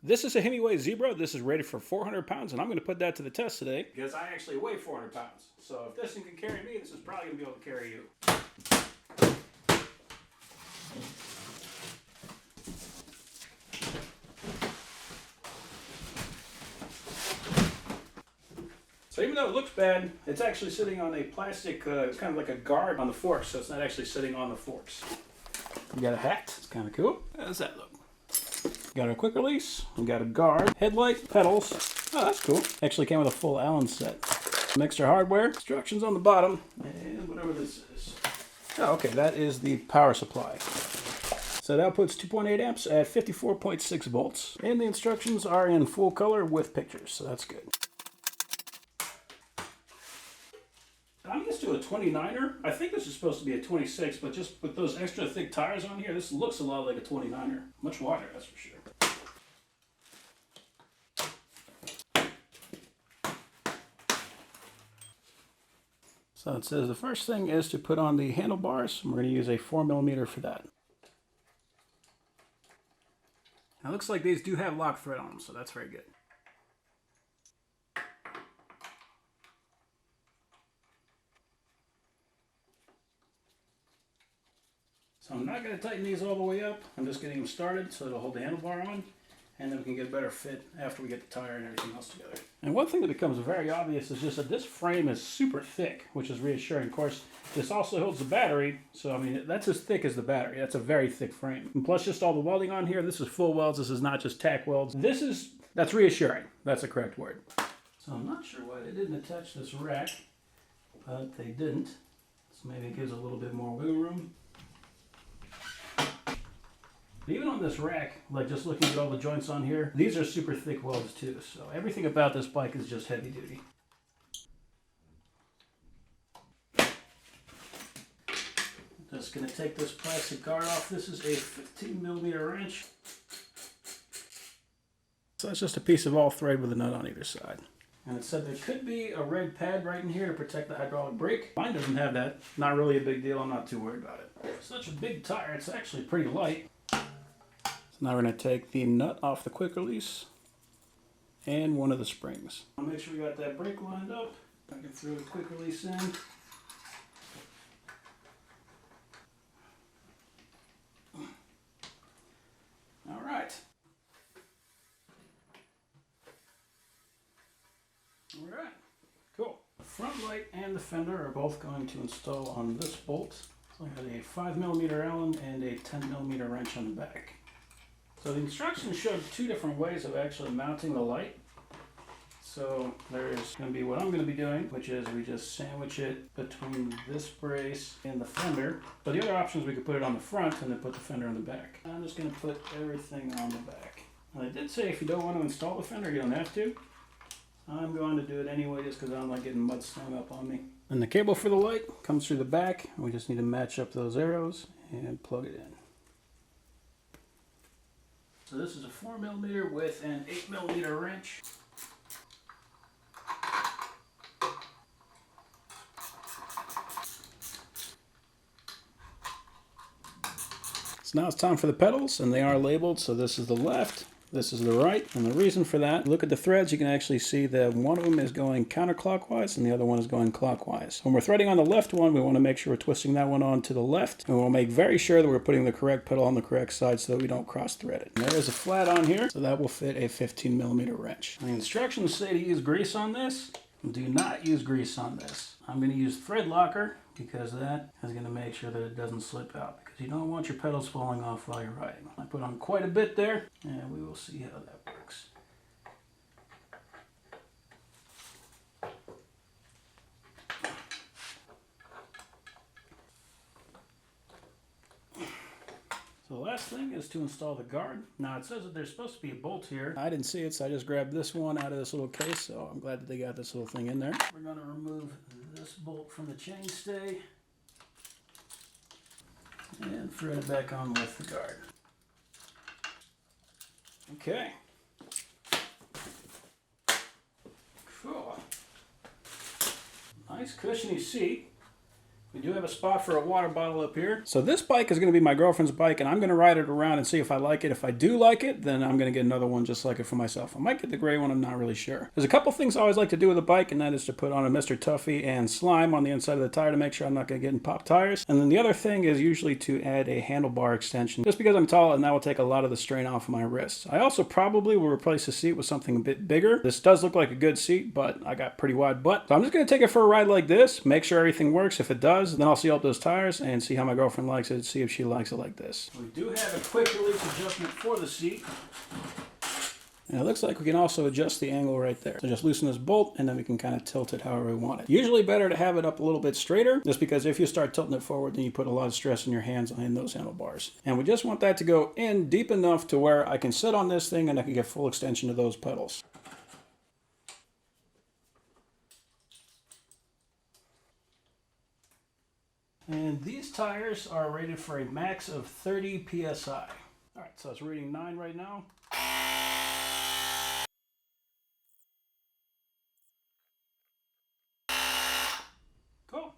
This is a Himiway Zebra. This is rated for 400 pounds, and I'm going to put that to the test today because I actually weigh 400 pounds. So if this thing can carry me, this is probably going to be able to carry you. So even though it looks bad, it's actually sitting on a plastic, it's kind of like a guard on the forks, so it's not actually sitting on the forks. We got a hat. It's kind of cool. How does that look? Got a quick release. We got a guard, headlight, pedals. Oh, that's cool. Actually came with a full Allen set. Some extra hardware, instructions on the bottom, and whatever this is. Oh, okay, that is the power supply. So that outputs 2.8 amps at 54.6 volts. And the instructions are in full color with pictures, so that's good. I'm used to a 29er. I think this is supposed to be a 26, but just with those extra thick tires on here, this looks a lot like a 29er. Much wider, that's for sure. So it says the first thing is to put on the handlebars. We're going to use a 4mm for that. Now it looks like these do have lock thread on them, so that's very good. So I'm not going to tighten these all the way up. I'm just getting them started so it'll hold the handlebar on, and then we can get a better fit after we get the tire and everything else together. And one thing that becomes very obvious is just that this frame is super thick, which is reassuring. Of course, this also holds the battery, so I mean, that's as thick as the battery. That's a very thick frame. And plus just all the welding on here, this is full welds, this is not just tack welds. That's reassuring. That's the correct word. So I'm not sure why they didn't attach this rack, but they didn't. So maybe it gives a little bit more wiggle room. But even on this rack, like just looking at all the joints on here, these are super thick welds too. So everything about this bike is just heavy duty. Just going to take this plastic guard off. This is a 15mm wrench. So that's just a piece of all thread with a nut on either side. And it said there could be a red pad right in here to protect the hydraulic brake. Mine doesn't have that. Not really a big deal. I'm not too worried about it. Such a big tire. It's actually pretty light. So now we're going to take the nut off the quick release and one of the springs. I'll make sure we got that brake lined up. I can throw the quick release in. All right. All right. Cool. The front light and the fender are both going to install on this bolt. So I got a 5mm Allen and a 10mm wrench on the back. So the instructions showed two different ways of actually mounting the light. So there's going to be what I'm going to be doing, which is we just sandwich it between this brace and the fender. But the other option is we could put it on the front and then put the fender on the back. I'm just going to put everything on the back. And I did say if you don't want to install the fender, you don't have to. I'm going to do it anyway just because I don't like getting mud slung up on me. And the cable for the light comes through the back. We just need to match up those arrows and plug it in. So this is a 4mm with an 8mm wrench. So now it's time for the pedals, and they are labeled. So this is the left, this is the right, and the reason for that, look at the threads, you can actually see that one of them is going counterclockwise and the other one is going clockwise. When we're threading on the left one, we want to make sure we're twisting that one on to the left, and we'll make very sure that we're putting the correct pedal on the correct side so that we don't cross thread it. And there is a flat on here, so that will fit a 15mm wrench. The instructions say to use grease on this. Do not use grease on this. I'm going to use thread locker because that is going to make sure that it doesn't slip out, because you don't want your pedals falling off while you're riding. I put on quite a bit there, and we will see how that works. So the last thing is to install the guard. Now it says that there's supposed to be a bolt here. I didn't see it, so I just grabbed this one out of this little case, so I'm glad that they got this little thing in there. We're going to remove this bolt from the chainstay and thread it back on with the guard. Okay. Cool. Nice cushiony seat. We do have a spot for a water bottle up here. So this bike is going to be my girlfriend's bike, and I'm going to ride it around and see if I like it. If I do like it, then I'm going to get another one just like it for myself. I might get the gray one, I'm not really sure. There's a couple things I always like to do with a bike, and that is to put on a Mr. Tuffy and slime on the inside of the tire to make sure I'm not going to get in popped tires. And then the other thing is usually to add a handlebar extension, just because I'm tall and that will take a lot of the strain off of my wrists. I also probably will replace the seat with something a bit bigger. This does look like a good seat, but I got pretty wide butt. So I'm just going to take it for a ride like this, make sure everything works. If it does, then I'll seal up those tires and see how my girlfriend likes it, see if she likes it like this. We do have a quick release adjustment for the seat. And it looks like we can also adjust the angle right there. So just loosen this bolt and then we can kind of tilt it however we want it. Usually better to have it up a little bit straighter, just because if you start tilting it forward, then you put a lot of stress in your hands and those handlebars. And we just want that to go in deep enough to where I can sit on this thing and I can get full extension of those pedals. And these tires are rated for a max of 30 PSI. All right, so it's reading 9 right now. Cool.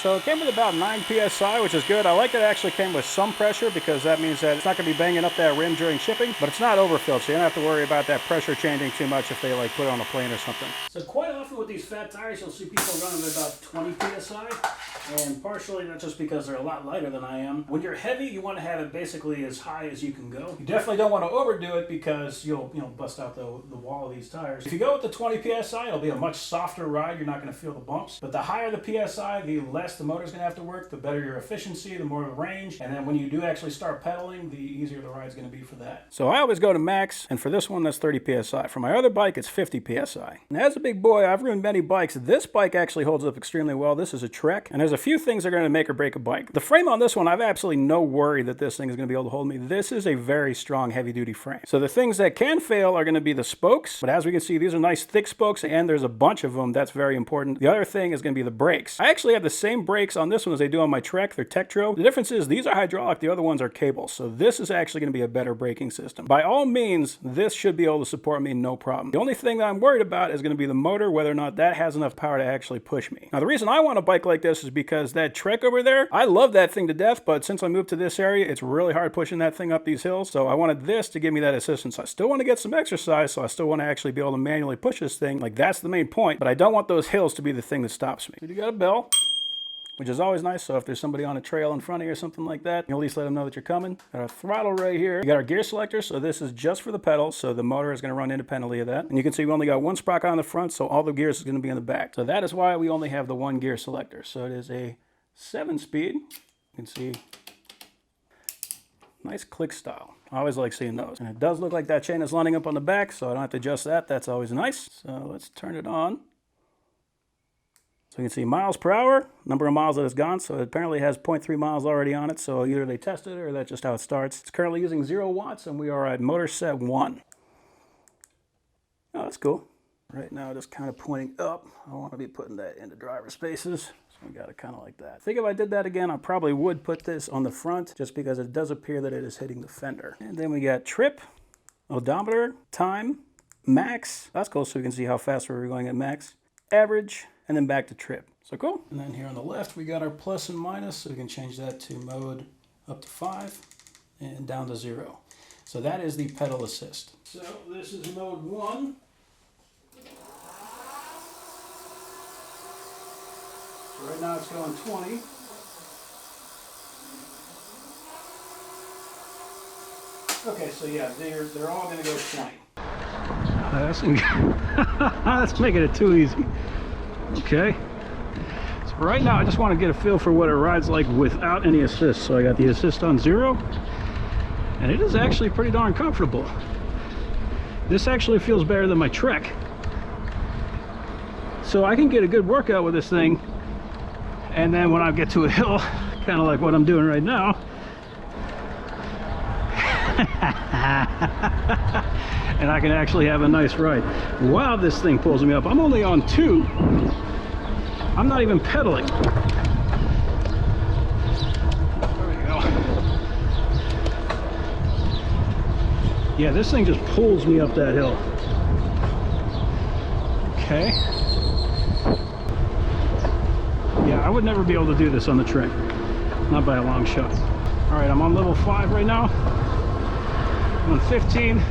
So it came with about 9 PSI, which is good. I like that it actually came with some pressure because that means that it's not going to be banging up that rim during shipping, but it's not overfilled, so you don't have to worry about that pressure changing too much if they like put it on a plane or something. So quite often with these fat tires, you'll see people running at about 20 PSI, and partially that's just because they're a lot lighter than I am. When you're heavy, you want to have it basically as high as you can go. You definitely don't want to overdo it because you'll bust out the wall of these tires. If you go with the 20 PSI, it'll be a much softer ride. You're not going to feel the bumps, but the higher the PSI, the less the motor's going to have to work, the better your efficiency, the more the range, and then when you do actually start pedaling, the easier the ride's going to be for that. So I always go to max, and for this one, that's 30 PSI. For my other bike, it's 50 PSI. And as a big boy, I've ridden many bikes. This bike actually holds up extremely well. This is a Trek, and there's a few things that are going to make or break a bike. The frame on this one, I've absolutely no worry that this thing is going to be able to hold me. This is a very strong, heavy-duty frame. So the things that can fail are going to be the spokes, but as we can see, these are nice thick spokes, and there's a bunch of them. That's very important. The other thing is going to be the brakes. I actually have the same brakes on this one as they do on my Trek. They're Tektro. The difference is these are hydraulic, the other ones are cable. So this is actually going to be a better braking system. By all means, this should be able to support me no problem. The only thing that I'm worried about is going to be the motor, whether or not that has enough power to actually push me. Now, the reason I want a bike like this is because that Trek over there, I love that thing to death, but since I moved to this area, it's really hard pushing that thing up these hills. So I wanted this to give me that assistance. I still want to get some exercise, so I still want to actually be able to manually push this thing. Like, that's the main point, but I don't want those hills to be the thing that stops me. You got a bell, which is always nice. So if there's somebody on a trail in front of you or something like that, you can at least let them know that you're coming. Got our throttle right here. We got our gear selector, so this is just for the pedals, so the motor is going to run independently of that. And you can see we only got one sprocket on the front, so all the gears is going to be in the back. So that is why we only have the one gear selector. So it is a 7-speed. You can see nice click style. I always like seeing those. And it does look like that chain is lining up on the back, so I don't have to adjust that. That's always nice. So let's turn it on. So you can see miles per hour, number of miles that it's gone. So it apparently has 0.3 miles already on it. So either they tested it or that's just how it starts. It's currently using 0 watts and we are at motor set 1. Oh, that's cool. Right now, just kind of pointing up. I want to be putting that into driver spaces. So we got it kind of like that. I think if I did that again, I probably would put this on the front just because it does appear that it is hitting the fender. And then we got trip, odometer, time, max. That's cool, so we can see how fast we're going at max. Average, and then back to trip. So cool. And then here on the left, we got our plus and minus, so we can change that to mode up to 5 and down to 0. So that is the pedal assist. So this is mode 1. So right now it's going 20. Okay, so yeah, they're all going to go 20. That's making it too easy. Okay. So right now I just want to get a feel for what it rides like without any assist. So I got the assist on 0. And it is actually pretty darn comfortable. This actually feels better than my Trek. So I can get a good workout with this thing. And then when I get to a hill, kind of like what I'm doing right now, and I can actually have a nice ride. Wow, this thing pulls me up. I'm only on 2. I'm not even pedaling. There we go. Yeah, this thing just pulls me up that hill. Okay. Yeah, I would never be able to do this on the trek. Not by a long shot. Alright, I'm on level 5 right now. I'm on 15.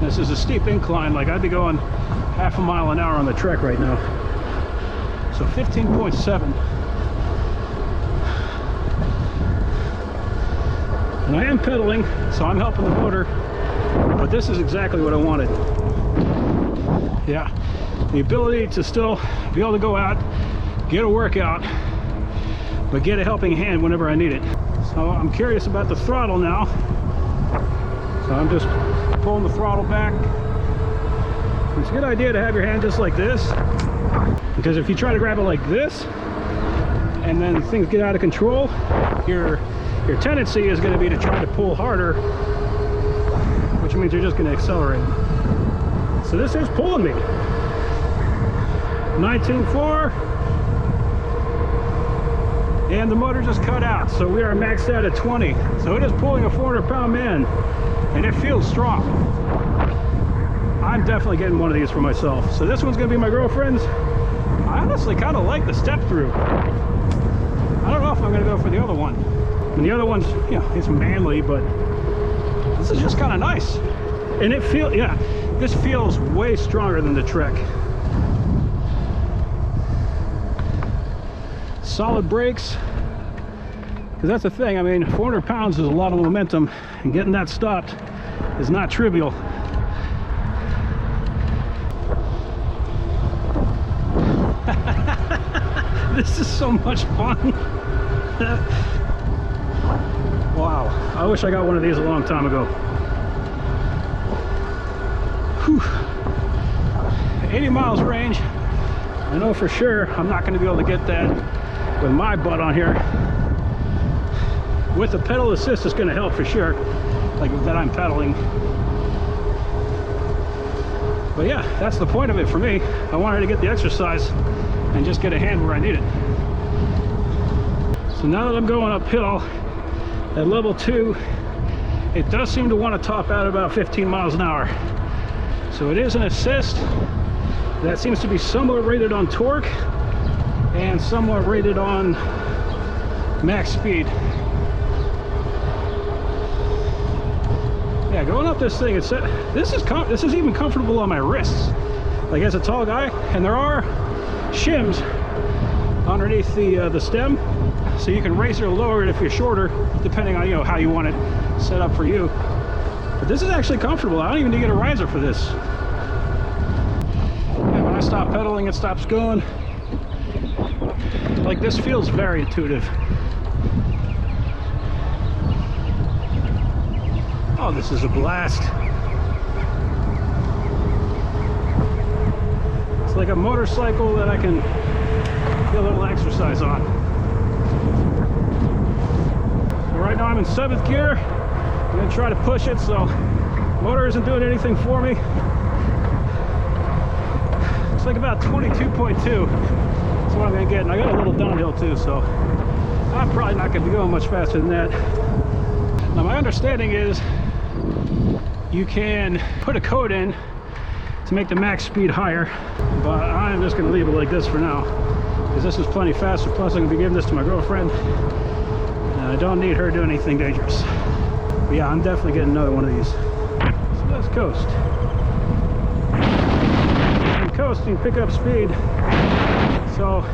This is a steep incline, like I'd be going half a mile an hour on the trek right now. So 15.7. And I am pedaling, so I'm helping the motor, but this is exactly what I wanted. Yeah, the ability to still be able to go out, get a workout, but get a helping hand whenever I need it. So I'm curious about the throttle now. So I'm just pulling the throttle back. It's a good idea to have your hand just like this, because if you try to grab it like this and then things get out of control, your tendency is going to be to try to pull harder, which means you're just going to accelerate. So this is pulling me. 19.4, and the motor just cut out, so we are maxed out at 20. So it is pulling a 400-pound man, and it feels strong. I'm definitely getting one of these for myself. So this one's going to be my girlfriend's. I honestly kind of like the step through. I don't know if I'm going to go for the other one. And the other one's, you know, it's manly, but this is just kind of nice. And it feels, yeah, this feels way stronger than the Trek. Solid brakes, because that's the thing. I mean, 400 pounds is a lot of momentum, and getting that stopped is not trivial. This is so much fun. Wow, I wish I got one of these a long time ago. Whew. 80 miles range. I know for sure I'm not going to be able to get that with my butt on here. With the pedal assist, it's going to help for sure, like that I'm pedaling. But yeah, that's the point of it for me. I wanted to get the exercise and just get a hand where I need it. So now that I'm going uphill at level 2, it does seem to want to top out about 15 miles an hour. So it is an assist that seems to be somewhat rated on torque and somewhat rated on max speed. Yeah, going up this thing, this is even comfortable on my wrists. Like, as a tall guy, and there are shims underneath the stem, so you can raise it or lower it if you're shorter, depending on, you know, how you want it set up for you. But this is actually comfortable. I don't even need to get a riser for this. Yeah, when I stop pedaling, it stops going. Like, this feels very intuitive. Oh, this is a blast. It's like a motorcycle that I can get a little exercise on. So right now I'm in 7th gear. I'm gonna try to push it, so motor isn't doing anything for me. It's like about 22.2. That's what I'm gonna get, and I got a little downhill too, so I'm probably not gonna be going much faster than that. Now my understanding is you can put a code in to make the max speed higher, but I'm just going to leave it like this for now, because this is plenty faster. Plus I'm going to be giving this to my girlfriend, and I don't need her to do anything dangerous. But yeah, I'm definitely getting another one of these. So let's coast. And coasting, pick up speed. So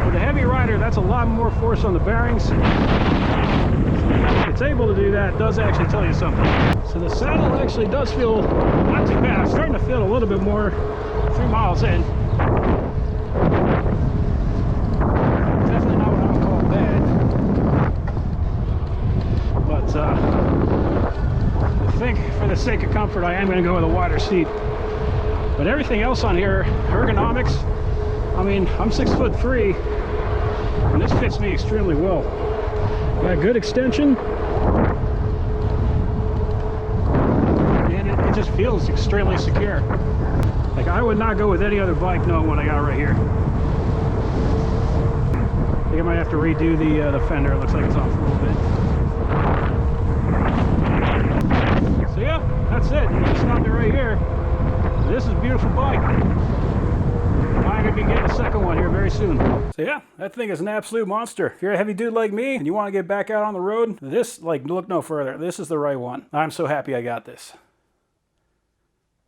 with a heavy rider, that's a lot more force on the bearings. It's able to do that, does actually tell you something. So the saddle actually does feel not too bad. I'm starting to feel a little bit more 3 miles in. Definitely not what I would call bad. But I think for the sake of comfort, I am going to go with a wider seat. But everything else on here, ergonomics, I mean, I'm 6'3", and this fits me extremely well. Got good extension, and it just feels extremely secure. Like, I would not go with any other bike knowing what I got right here. I think I might have to redo the fender. It looks like it's off a little bit. So yeah, that's it. You just stopped it right here. This is a beautiful bike. very soon. So yeah, that thing is an absolute monster. If you're a heavy dude like me and you want to get back out on the road, this, like, look no further. This is the right one. I'm so happy I got this.